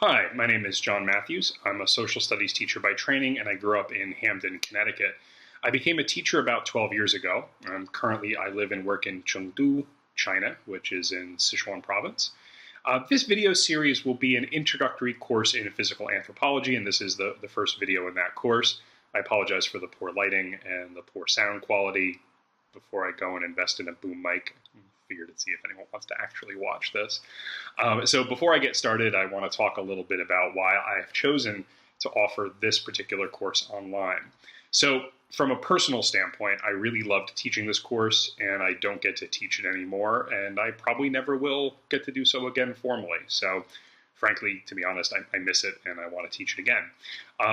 Hi, my name is John Matthews. I'm a social studies teacher by training, and I grew up in Hamden, Connecticut. I became a teacher about 12 years ago. Currently, I live and work in Chengdu, China, which is in Sichuan province. This video series will be an introductory course in physical anthropology, and this is the first video in that course. I apologize for the poor lighting and the poor sound quality. Before I go and invest in a boom mic, I figured to see if anyone wants to actually watch this. So before I get started, I want to talk a little bit about why I have chosen to offer this particular course online. So from a personal standpoint, I really loved teaching this course, and I don't get to teach it anymore, and I probably never will get to do so again formally. So frankly, to be honest, I miss it, and I want to teach it again.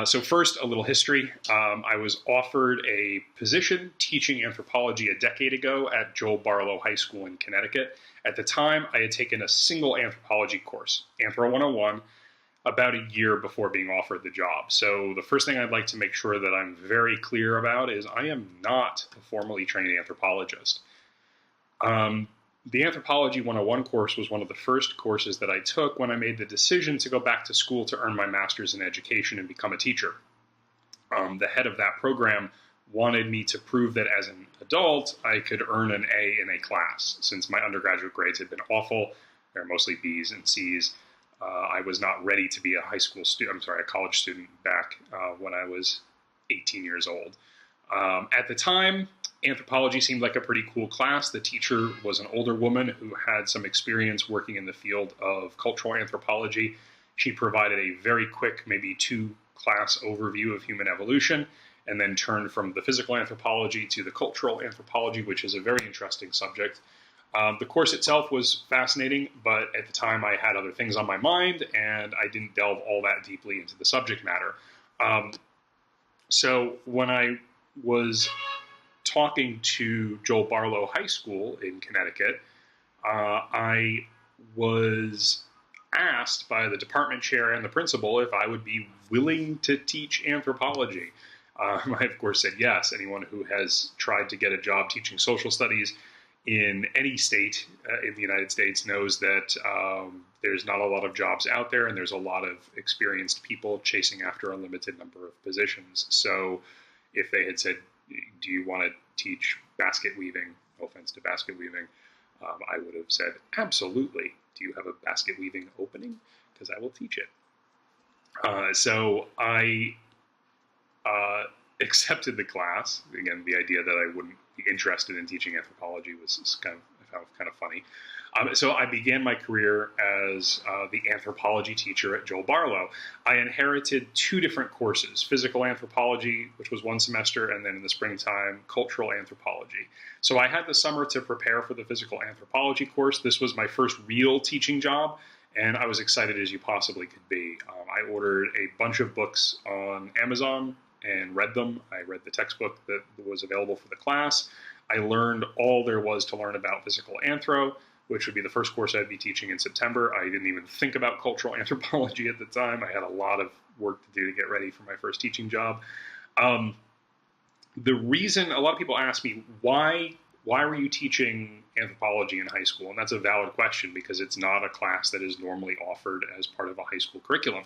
So first, a little history. I was offered a position teaching anthropology a decade ago at Joel Barlow High School in Connecticut. At the time, I had taken a single anthropology course, Anthro 101, about a year before being offered the job. So the first thing I'd like to make sure that I'm very clear about is I am not a formally trained anthropologist. The Anthropology 101 course was one of the first courses that I took when I made the decision to go back to school to earn my master's in education and become a teacher. The head of that program wanted me to prove that as an adult, I could earn an A in a class. Since my undergraduate grades had been awful, they were mostly B's and C's, I was not ready to be a college student back when I was 18 years old. At the time, anthropology seemed like a pretty cool class. The teacher was an older woman who had some experience working in the field of cultural anthropology. She provided a very quick, maybe 2-class overview of human evolution, and then turned from the physical anthropology to the cultural anthropology, which is a very interesting subject. The course itself was fascinating, but at the time I had other things on my mind, and I didn't delve all that deeply into the subject matter. So when I was talking to Joel Barlow High School in Connecticut, I was asked by the department chair and the principal if I would be willing to teach anthropology. I, of course, said yes. Anyone who has tried to get a job teaching social studies in any state in the United States knows that there's not a lot of jobs out there, and there's a lot of experienced people chasing after a limited number of positions. So if they had said, do you want to teach basket weaving? No offense to basket weaving. I would have said, absolutely. Do you have a basket weaving opening? Because I will teach it. So I accepted the class. Again, the idea that I wouldn't be interested in teaching anthropology was kind of funny. So I began my career as the anthropology teacher at Joel Barlow. I inherited 2 different courses, physical anthropology, which was 1 semester, and then in the springtime, cultural anthropology. So I had the summer to prepare for the physical anthropology course. This was my first real teaching job, and I was excited as you possibly could be. I ordered a bunch of books on Amazon and read them. I read the textbook that was available for the class. I learned all there was to learn about physical anthro, which would be the first course I'd be teaching in September. I didn't even think about cultural anthropology at the time. I had a lot of work to do to get ready for my first teaching job. The reason, a lot of people ask me, why were you teaching anthropology in high school? And that's a valid question because it's not a class that is normally offered as part of a high school curriculum.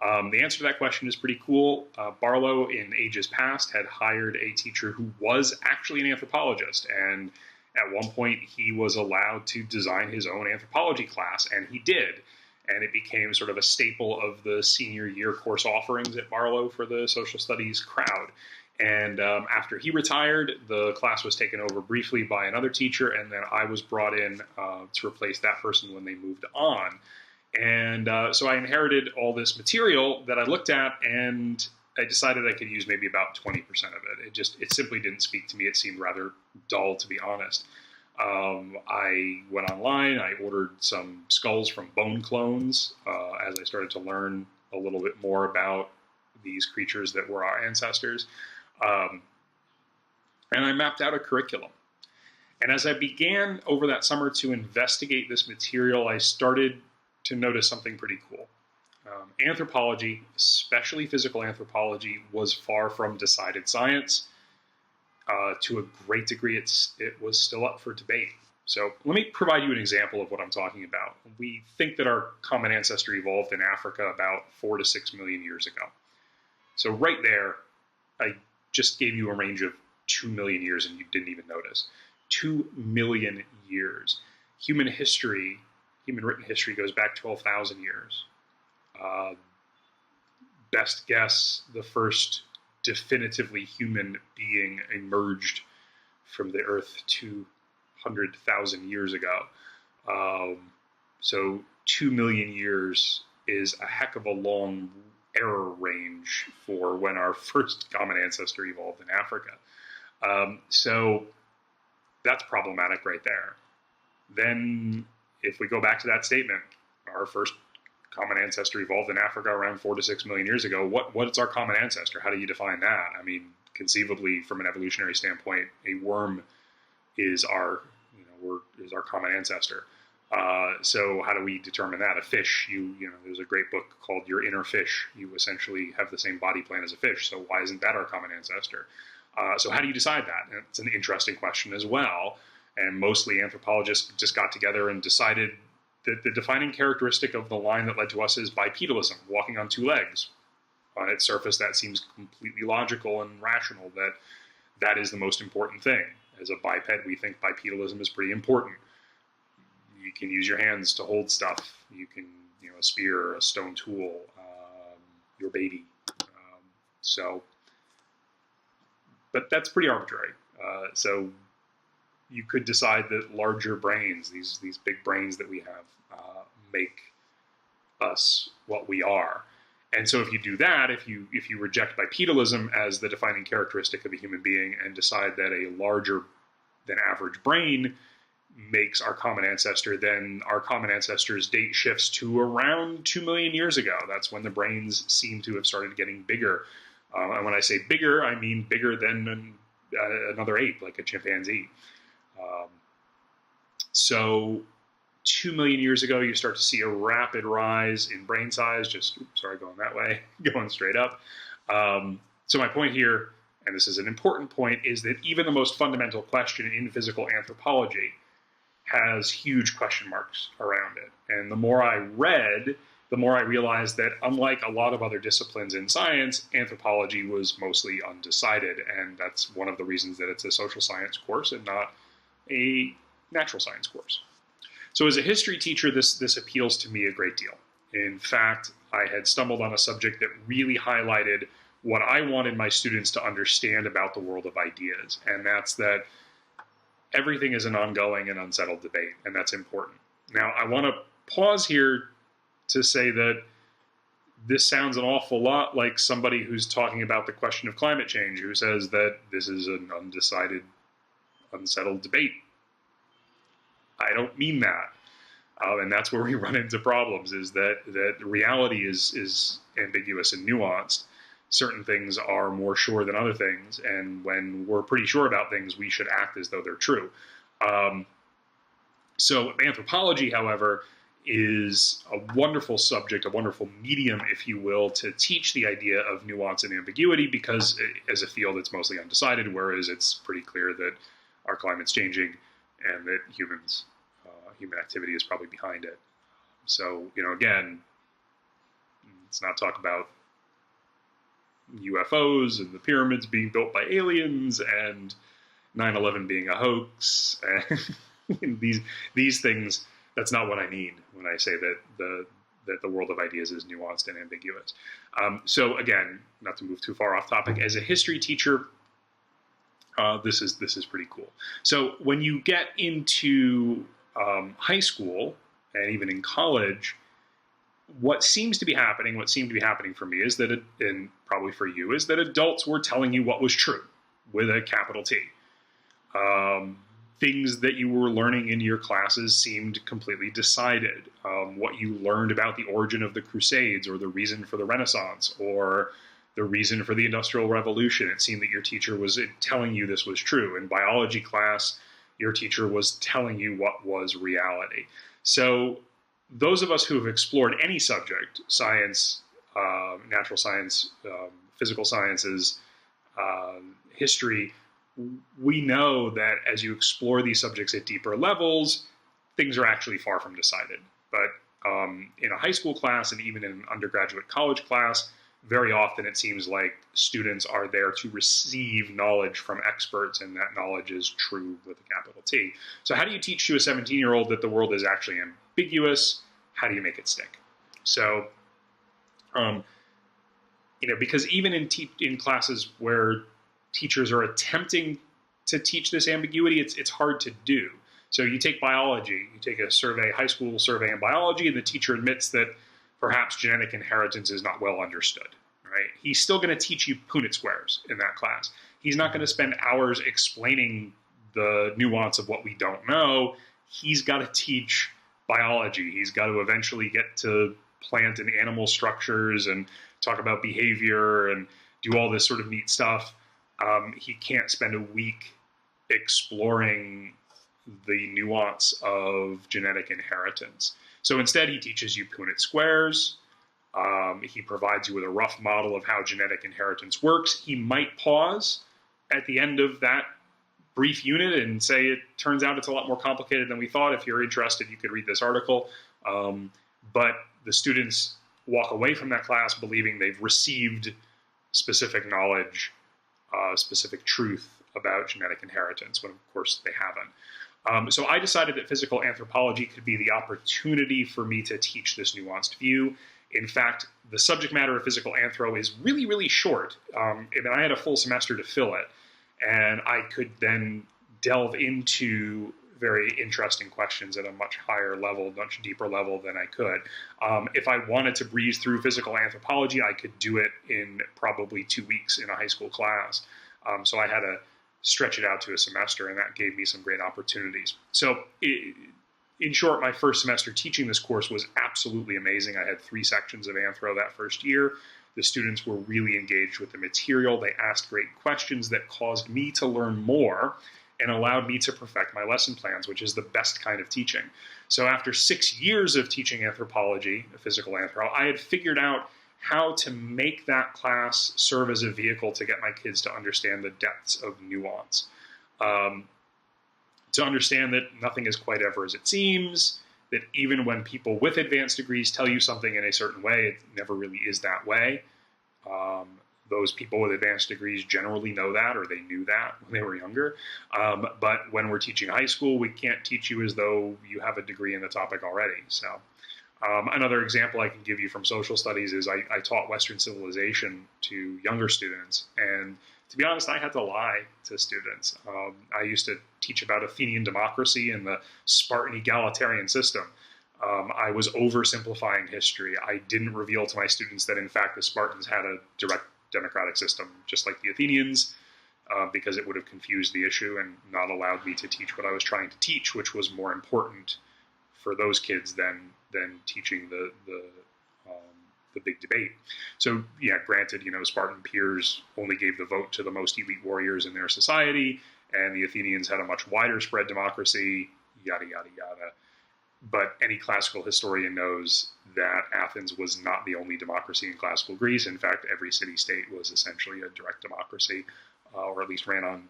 The answer to that question is pretty cool. Barlow, in ages past, had hired a teacher who was actually an anthropologist, and at one point he was allowed to design his own anthropology class, and he did. And it became sort of a staple of the senior year course offerings at Barlow for the social studies crowd. And after he retired, the class was taken over briefly by another teacher, and then I was brought in to replace that person when they moved on. And so I inherited all this material that I looked at, and I decided I could use maybe about 20% of it. It simply didn't speak to me. It seemed rather dull, to be honest. I went online. I ordered some skulls from bone clones as I started to learn a little bit more about these creatures that were our ancestors. And I mapped out a curriculum. And as I began over that summer to investigate this material, I started to notice something pretty cool. Anthropology, especially physical anthropology, was far from decided science. To a great degree, it was still up for debate. So let me provide you an example of what I'm talking about. We think that our common ancestor evolved in Africa about 4 to 6 million years ago. So right there, I just gave you a range of 2 million years and you didn't even notice. 2 million years. Human written history goes back 12,000 years. Best guess, the first definitively human being emerged from the earth 200,000 years ago. So 2 million years is a heck of a long error range for when our first common ancestor evolved in Africa. So that's problematic right there. Then if we go back to that statement, our first common ancestor evolved in Africa around 4 to 6 million years ago. What's our common ancestor? How do you define that? I mean, conceivably, from an evolutionary standpoint, a worm is our common ancestor. So how do we determine that? A fish, there's a great book called Your Inner Fish. You essentially have the same body plan as a fish. So why isn't that our common ancestor? So how do you decide that? And it's an interesting question as well. And mostly anthropologists just got together and decided that the defining characteristic of the line that led to us is bipedalism, walking on two legs. On its surface, that seems completely logical and rational, that is the most important thing. As a biped, we think bipedalism is pretty important. You can use your hands to hold stuff. You can, a spear, a stone tool, your baby. But that's pretty arbitrary. So you could decide that larger brains, these big brains that we have, make us what we are. And so if you do that, if you reject bipedalism as the defining characteristic of a human being and decide that a larger than average brain makes our common ancestor, then our common ancestor's date shifts to around 2 million years ago. That's when the brains seem to have started getting bigger. And when I say bigger, I mean bigger than another ape, like a chimpanzee. So 2 million years ago, you start to see a rapid rise in brain size, going that way, going straight up. So my point here, and this is an important point, is that even the most fundamental question in physical anthropology has huge question marks around it. And the more I read, the more I realized that unlike a lot of other disciplines in science, anthropology was mostly undecided. And that's one of the reasons that it's a social science course and not a natural science course. So as a history teacher, this appeals to me a great deal. In fact, I had stumbled on a subject that really highlighted what I wanted my students to understand about the world of ideas, and that's that everything is an ongoing and unsettled debate, and that's important. Now, I want to pause here to say that this sounds an awful lot like somebody who's talking about the question of climate change, who says that this is an undecided, unsettled debate. I don't mean that. And that's where we run into problems, is that reality is ambiguous and nuanced. Certain things are more sure than other things, and when we're pretty sure about things, we should act as though they're true. So anthropology, however, is a wonderful subject, a wonderful medium, if you will, to teach the idea of nuance and ambiguity, because as a field, it's mostly undecided, whereas it's pretty clear that our climate's changing and that human activity is probably behind it. So, again, let's not talk about UFOs and the pyramids being built by aliens and 9/11 being a hoax. And these things, that's not what I mean when I say that the world of ideas is nuanced and ambiguous. So again, not to move too far off topic, as a history teacher, this is pretty cool. So when you get into high school and even in college, what seemed to be happening for me is that, and probably for you, is that adults were telling you what was true with a capital T. Things that you were learning in your classes seemed completely decided. What you learned about the origin of the Crusades, or the reason for the Renaissance, or the reason for the Industrial Revolution, it seemed that your teacher was telling you this was true. In biology class, your teacher was telling you what was reality. So those of us who have explored any subject, science, natural science, physical sciences, history, we know that as you explore these subjects at deeper levels, things are actually far from decided. But in a high school class and even in an undergraduate college class, very often it seems like students are there to receive knowledge from experts, and that knowledge is true with a capital T. So how do you teach to a 17-year-old that the world is actually ambiguous? How do you make it stick? So, because even in classes where teachers are attempting to teach this ambiguity, it's hard to do. So you take biology, you take a survey, high school survey in biology, and the teacher admits that perhaps genetic inheritance is not well understood, right? He's still going to teach you Punnett squares in that class. He's not going to spend hours explaining the nuance of what we don't know. He's got to teach biology. He's got to eventually get to plant and animal structures and talk about behavior and do all this sort of neat stuff. He can't spend a week exploring the nuance of genetic inheritance. So instead, he teaches you Punnett squares. He provides you with a rough model of how genetic inheritance works. He might pause at the end of that brief unit and say, it turns out it's a lot more complicated than we thought. If you're interested, you could read this article. But the students walk away from that class believing they've received specific knowledge, specific truth about genetic inheritance, when of course they haven't. So I decided that physical anthropology could be the opportunity for me to teach this nuanced view. In fact, the subject matter of physical anthro is really, really short. And I had a full semester to fill it. And I could then delve into very interesting questions at a much higher level, much deeper level than I could. If I wanted to breeze through physical anthropology, I could do it in probably 2 weeks in a high school class. So I had to stretch it out to a semester, and that gave me some great opportunities. So in short, my first semester teaching this course was absolutely amazing. I had 3 sections of anthro that first year. The students were really engaged with the material. They asked great questions that caused me to learn more and allowed me to perfect my lesson plans, which is the best kind of teaching. So after 6 years of teaching anthropology, physical anthro, I had figured out how to make that class serve as a vehicle to get my kids to understand the depths of nuance. To understand that nothing is quite ever as it seems, that even when people with advanced degrees tell you something in a certain way, it never really is that way. Those people with advanced degrees generally know that, or they knew that when they were younger. But when we're teaching high school, we can't teach you as though you have a degree in the topic already. So another example I can give you from social studies is I taught Western civilization to younger students. And to be honest, I had to lie to students. I used to teach about Athenian democracy and the Spartan egalitarian system. I was oversimplifying history. I didn't reveal to my students that, in fact, the Spartans had a direct democratic system, just like the Athenians, because it would have confused the issue and not allowed me to teach what I was trying to teach, which was more important for those kids than teaching the big debate. So, yeah, granted, Spartan peers only gave the vote to the most elite warriors in their society, and the Athenians had a much wider spread democracy, yada, yada, yada. But any classical historian knows that Athens was not the only democracy in classical Greece. In fact, every city-state was essentially a direct democracy, or at least ran on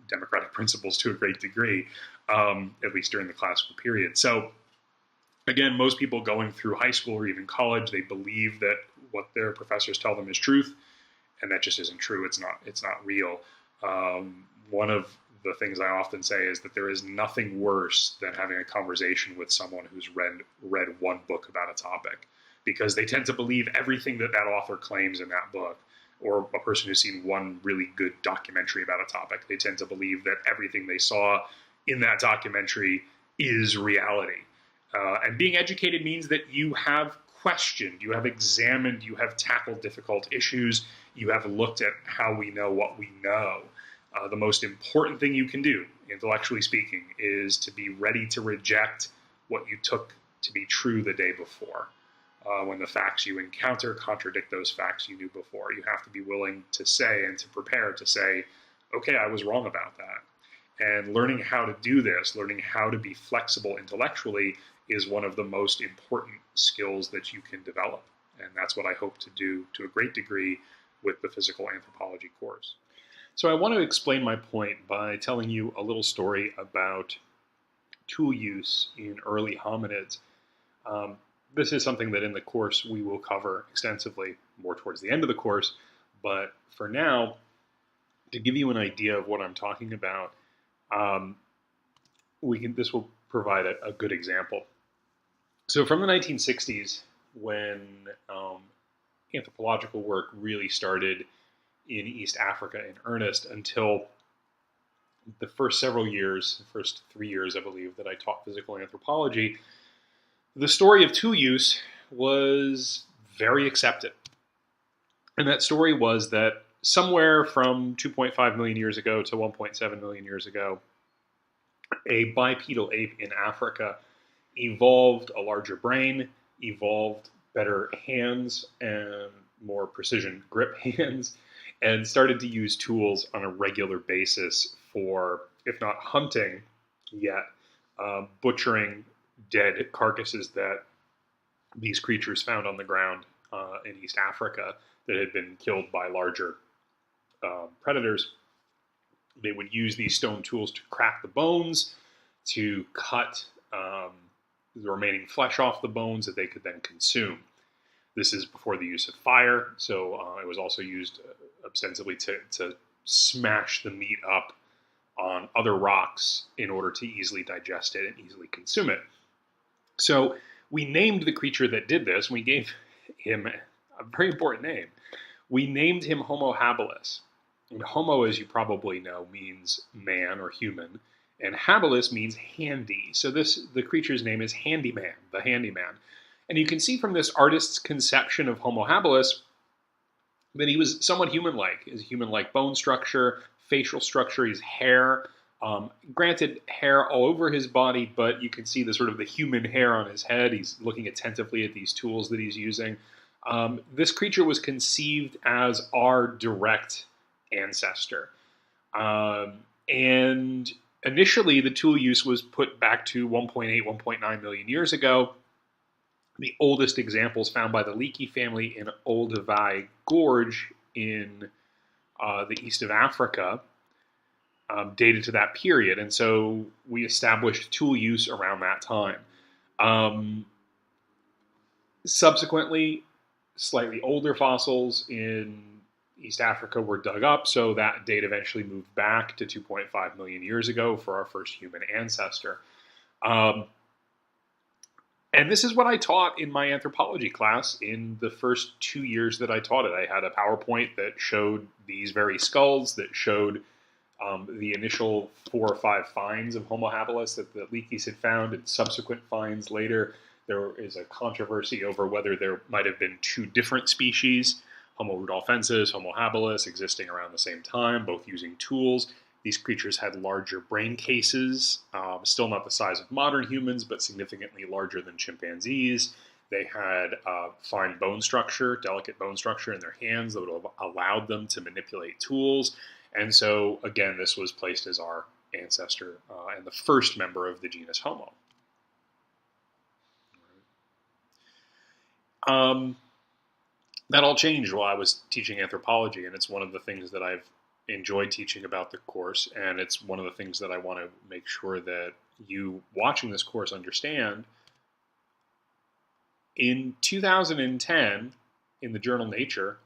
democratic principles to a great degree, at least during the classical period. So, again, most people going through high school or even college, they believe that what their professors tell them is truth, and that just isn't true. It's not real. One of the things I often say is that there is nothing worse than having a conversation with someone who's read one book about a topic, because they tend to believe everything that author claims in that book, or a person who's seen one really good documentary about a topic. They tend to believe that everything they saw in that documentary is reality. And being educated means that you have questioned, you have examined, you have tackled difficult issues, you have looked at how we know what we know. The most important thing you can do, intellectually speaking, is to be ready to reject what you took to be true the day before. When the facts you encounter contradict those facts you knew before, you have to be willing to say and to prepare to say, okay, I was wrong about that. And learning how to do this, learning how to be flexible intellectually, is one of the most important skills that you can develop. And that's what I hope to do to a great degree with the physical anthropology course. So I want to explain my point by telling you a little story about tool use in early hominids. Um, this is something that in the course we will cover extensively more towards the end of the course, but for now, to give you an idea of what I'm talking about, um, this will provide a good example. So from the 1960s, when anthropological work really started in East Africa in earnest, until the first several years, the first 3 years, I believe, that I taught physical anthropology, the story of tool use was very accepted. And that story was that somewhere from 2.5 million years ago to 1.7 million years ago, a bipedal ape in Africa evolved a larger brain, evolved better hands and more precision grip hands, and started to use tools on a regular basis for, if not hunting yet, butchering dead carcasses that these creatures found on the ground in East Africa that had been killed by larger predators. They would use these stone tools to crack the bones, to cut the remaining flesh off the bones that they could then consume. This is before the use of fire, so it was also used ostensibly to smash the meat up on other rocks in order to easily digest it and easily consume it. So we named the creature that did this, and we gave him a very important name. We named him Homo habilis. And Homo, as you probably know, means man or human, and habilis means handy. So the creature's name is Handyman, the handyman. And you can see from this artist's conception of Homo habilis that he was somewhat human-like. His human-like bone structure, facial structure, his hair. Granted, hair all over his body, but you can see the sort of the human hair on his head. He's looking attentively at these tools that he's using. This creature was conceived as our direct ancestor. And initially, the tool use was put back to 1.8, 1.9 million years ago. The oldest examples found by the Leakey family in Olduvai Gorge in the east of Africa dated to that period. And so we established tool use around that time. Subsequently, slightly older fossils in East Africa were dug up, so that date eventually moved back to 2.5 million years ago for our first human ancestor. And this is what I taught in my anthropology class in the first 2 years that I taught it. I had a PowerPoint that showed these very skulls, that showed the initial 4 or 5 finds of Homo habilis that the Leakeys had found, and subsequent finds later. There is a controversy over whether there might have been 2 different species, Homo rudolfensis, Homo habilis, existing around the same time, both using tools. These creatures had larger brain cases, still not the size of modern humans, but significantly larger than chimpanzees. They had fine bone structure, delicate bone structure in their hands that would have allowed them to manipulate tools. And so, again, this was placed as our ancestor and the first member of the genus Homo. That all changed while I was teaching anthropology, and it's one of the things that I've enjoyed teaching about the course, and it's one of the things that I want to make sure that you watching this course understand. In 2010, in the journal Nature,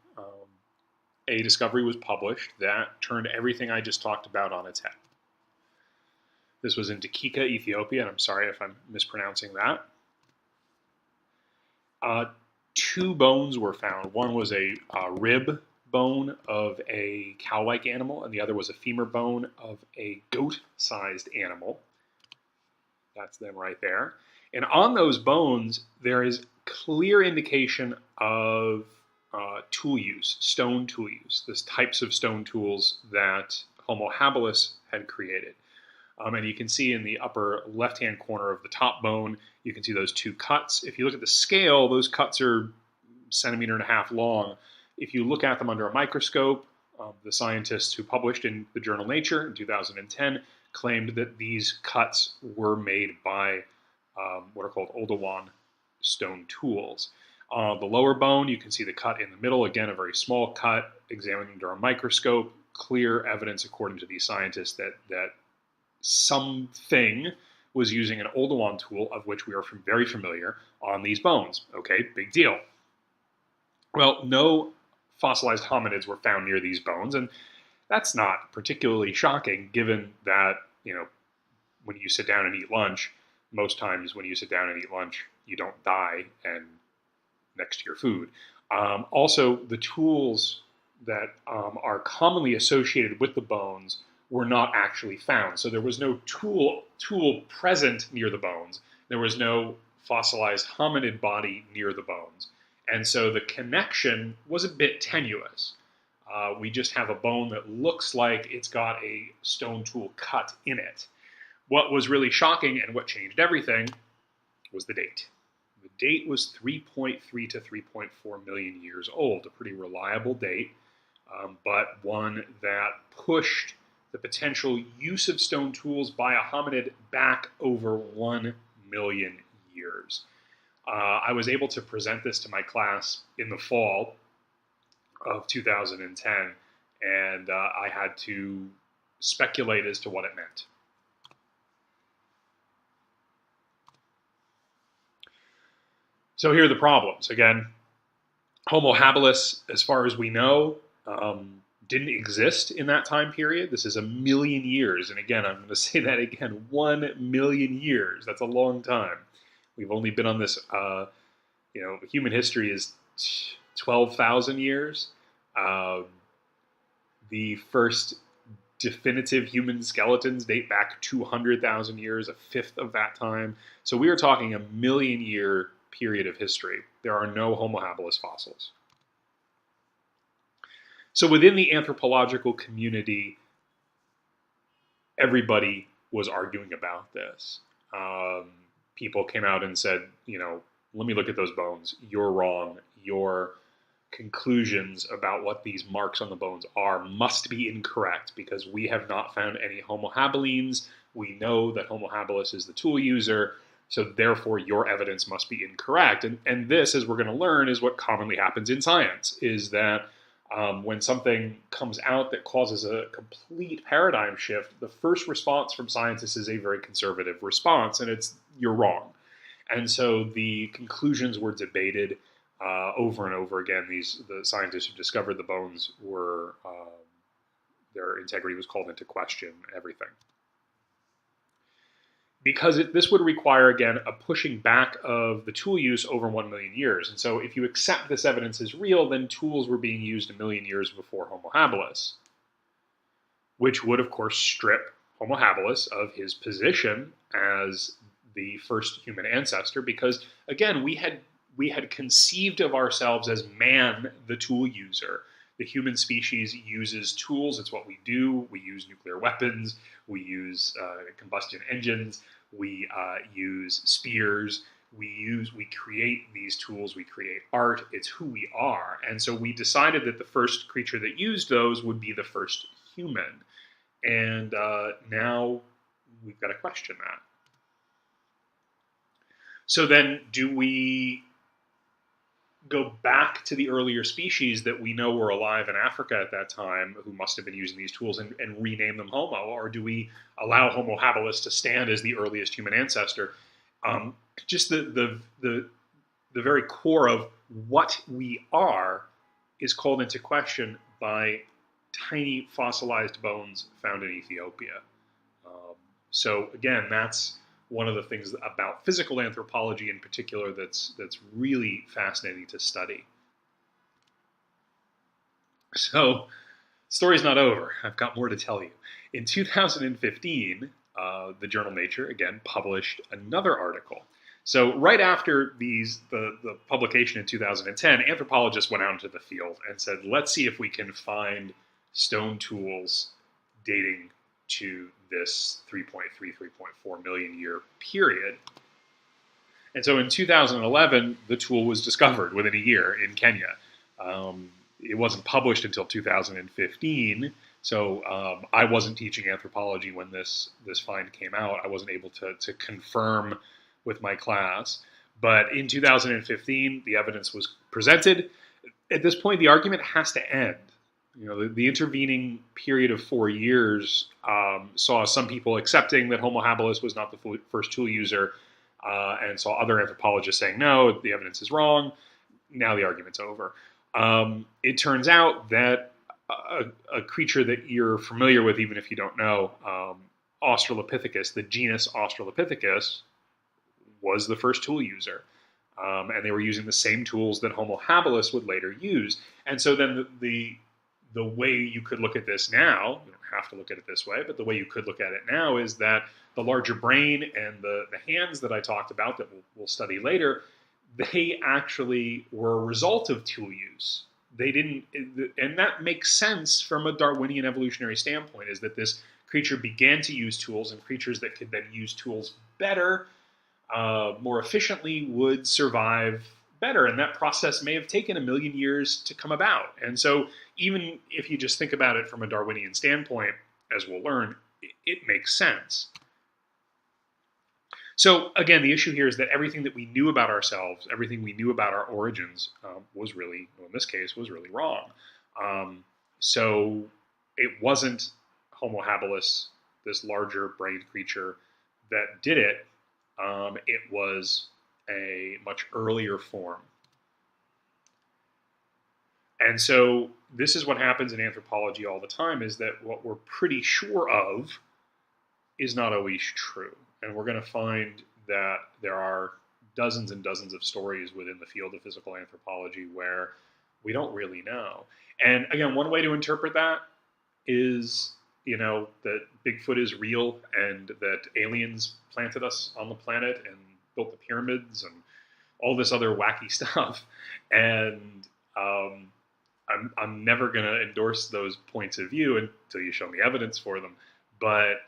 a discovery was published that turned everything I just talked about on its head. This was in Dakika, Ethiopia, and I'm sorry if I'm mispronouncing that. 2 bones were found. One was a rib bone of a cow-like animal, and the other was a femur bone of a goat-sized animal. That's them right there. And on those bones, there is clear indication of tool use, stone tool use, the types of stone tools that Homo habilis had created. And you can see in the upper left-hand corner of the top bone, you can see those 2 cuts. If you look at the scale, those cuts are 1.5 centimeters long. If you look at them under a microscope, the scientists who published in the journal Nature in 2010 claimed that these cuts were made by what are called Oldowan stone tools. The lower bone, you can see the cut in the middle. Again, a very small cut. Examined under a microscope, clear evidence, according to these scientists, that something was using an Oldowan tool, of which we are very familiar, on these bones. Okay, big deal. Well, no fossilized hominids were found near these bones, and that's not particularly shocking, given that, when you sit down and eat lunch, most times when you sit down and eat lunch, you don't die and next to your food. Also, the tools that are commonly associated with the bones were not actually found. So there was no tool present near the bones. There was no fossilized hominid body near the bones. And so the connection was a bit tenuous. We just have a bone that looks like it's got a stone tool cut in it. What was really shocking and what changed everything was the date. The date was 3.3 to 3.4 million years old, a pretty reliable date, but one that pushed the potential use of stone tools by a hominid back over 1 million years. I was able to present this to my class in the fall of 2010, and I had to speculate as to what it meant. So here are the problems. Again, Homo habilis, as far as we know, didn't exist in that time period. This is 1 million years. And again, I'm going to say that again, 1 million years. That's a long time. We've only been on this, human history is 12,000 years. The first definitive human skeletons date back 200,000 years, a fifth of that time. So we are talking 1 million year period of history. There are no Homo habilis fossils. So within the anthropological community, everybody was arguing about this. People came out and said, let me look at those bones. You're wrong. Your conclusions about what these marks on the bones are must be incorrect because we have not found any Homo habilis. We know that Homo habilis is the tool user. So therefore, your evidence must be incorrect. And this, as we're going to learn, is what commonly happens in science, is that when something comes out that causes a complete paradigm shift, the first response from scientists is a very conservative response, and it's, you're wrong. And so the conclusions were debated over and over again. The scientists who discovered the bones were, their integrity was called into question, everything. Because this would require, again, a pushing back of the tool use over 1 million years. And so if you accept this evidence as real, then tools were being used 1 million years before Homo habilis, which would, of course, strip Homo habilis of his position as the first human ancestor because, again, we had conceived of ourselves as man, the tool user. The human species uses tools. It's what we do. We use nuclear weapons. We use combustion engines. We use spears. We create these tools. We create art. It's who we are. And so we decided that the first creature that used those would be the first human. And now we've got to question that. So then do we go back to the earlier species that we know were alive in Africa at that time who must have been using these tools and rename them Homo? Or do we allow Homo habilis to stand as the earliest human ancestor? Just the very core of what we are is called into question by tiny fossilized bones found in Ethiopia. So again, that's one of the things about physical anthropology in particular that's really fascinating to study. So, story's not over. I've got more to tell you. In 2015, the journal Nature, again, published another article. So right after the publication in 2010, anthropologists went out into the field and said, let's see if we can find stone tools dating to this 3.3, 3.4 million year period. And so in 2011, the tool was discovered within a year in Kenya. It wasn't published until 2015, so I wasn't teaching anthropology when this find came out. I wasn't able to confirm with my class. But in 2015, the evidence was presented. At this point, the argument has to end. The intervening period of 4 years saw some people accepting that Homo habilis was not the first tool user, and saw other anthropologists saying, no, the evidence is wrong. Now the argument's over. It turns out that a creature that you're familiar with, even if you don't know, Australopithecus, the genus Australopithecus, was the first tool user. And they were using the same tools that Homo habilis would later use. And so then the way you could look at this now, you don't have to look at it this way, but the way you could look at it now is that the larger brain and the hands that I talked about that we'll study later, they actually were a result of tool use. They didn't, and that makes sense from a Darwinian evolutionary standpoint, is that this creature began to use tools, and creatures that could then use tools better, more efficiently, would survive better. And that process may have taken 1 million years to come about. And so even if you just think about it from a Darwinian standpoint, as we'll learn, it makes sense. So again, the issue here is that everything that we knew about ourselves, everything we knew about our origins, was really, well, in this case, was really wrong. So it wasn't Homo habilis, this larger brained creature, that did it. It was a much earlier form. And so this is what happens in anthropology all the time, is that what we're pretty sure of is not always true. And we're going to find that there are dozens and dozens of stories within the field of physical anthropology where we don't really know. And again, one way to interpret that is, that Bigfoot is real and that aliens planted us on the planet and built the pyramids and all this other wacky stuff. And I'm never going to endorse those points of view until you show me evidence for them. But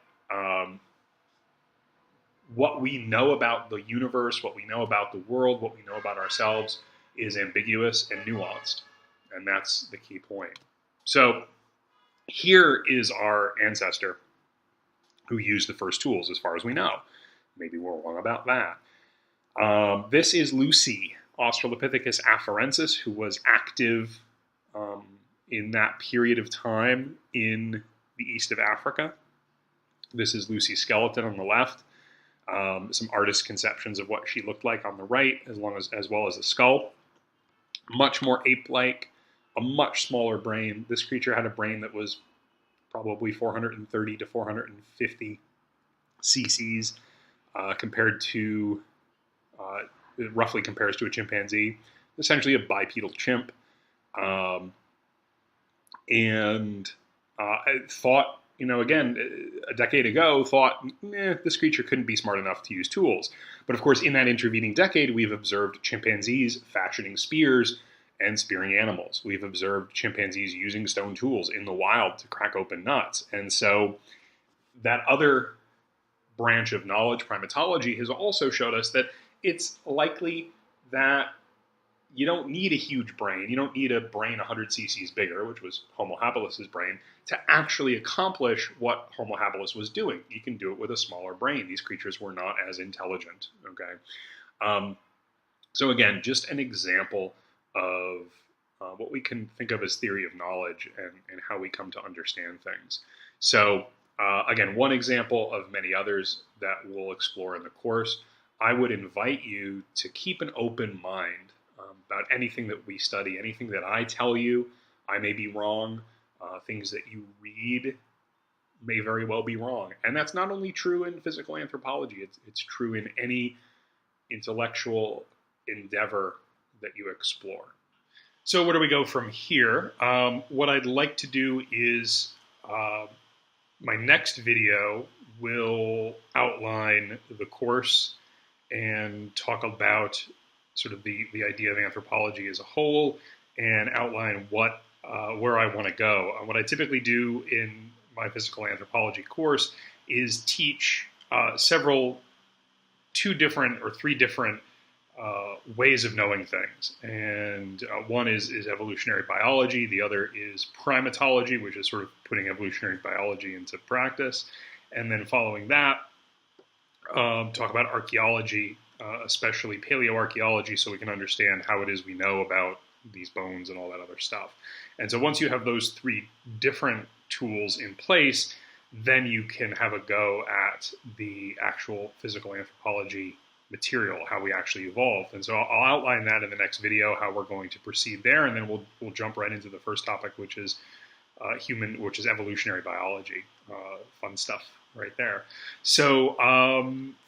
what we know about the universe, what we know about the world, what we know about ourselves is ambiguous and nuanced. And that's the key point. So here is our ancestor who used the first tools, as far as we know. Maybe we're wrong about that. This is Lucy, Australopithecus afarensis, who was active in that period of time in the east of Africa. This is Lucy's skeleton on the left. Some artist conceptions of what she looked like on the right, as well as the skull. Much more ape-like, a much smaller brain. This creature had a brain that was probably 430 to 450 cc's, compared to, it roughly compares to a chimpanzee, essentially a bipedal chimp. And I thought, again, a decade ago, thought, this creature couldn't be smart enough to use tools. But of course, in that intervening decade, we've observed chimpanzees fashioning spears and spearing animals. We've observed chimpanzees using stone tools in the wild to crack open nuts. And so that other branch of knowledge, primatology, has also showed us that it's likely that you don't need a huge brain. You don't need a brain 100 cc's bigger, which was Homo habilis' brain, to actually accomplish what Homo habilis was doing. You can do it with a smaller brain. These creatures were not as intelligent, okay? So again, just an example of what we can think of as theory of knowledge and how we come to understand things. So again, one example of many others that we'll explore in the course. I would invite you to keep an open mind about anything that we study, anything that I tell you. I may be wrong. Things that you read may very well be wrong. And that's not only true in physical anthropology, it's true in any intellectual endeavor that you explore. So where do we go from here? What I'd like to do is my next video will outline the course and talk about sort of the idea of anthropology as a whole and outline where I want to go. What I typically do in my physical anthropology course is teach two different or three different ways of knowing things. And one is evolutionary biology. The other is primatology, which is sort of putting evolutionary biology into practice. And then following that, talk about archaeology, especially paleoarchaeology, so we can understand how it is we know about these bones and all that other stuff. And so once you have those three different tools in place, then you can have a go at the actual physical anthropology material, how we actually evolved. And so I'll outline that in the next video, how we're going to proceed there, and then we'll jump right into the first topic, which is evolutionary biology. Fun stuff right there. So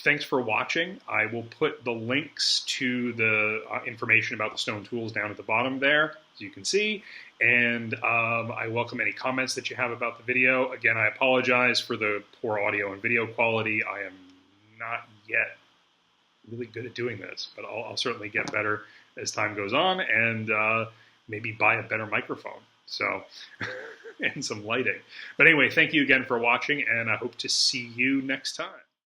thanks for watching. I will put the links to the information about the stone tools down at the bottom there, as you can see. And I welcome any comments that you have about the video. Again, I apologize for the poor audio and video quality. I am not yet really good at doing this, but I'll certainly get better as time goes on, and maybe buy a better microphone. So, and some lighting. But anyway, thank you again for watching, and I hope to see you next time.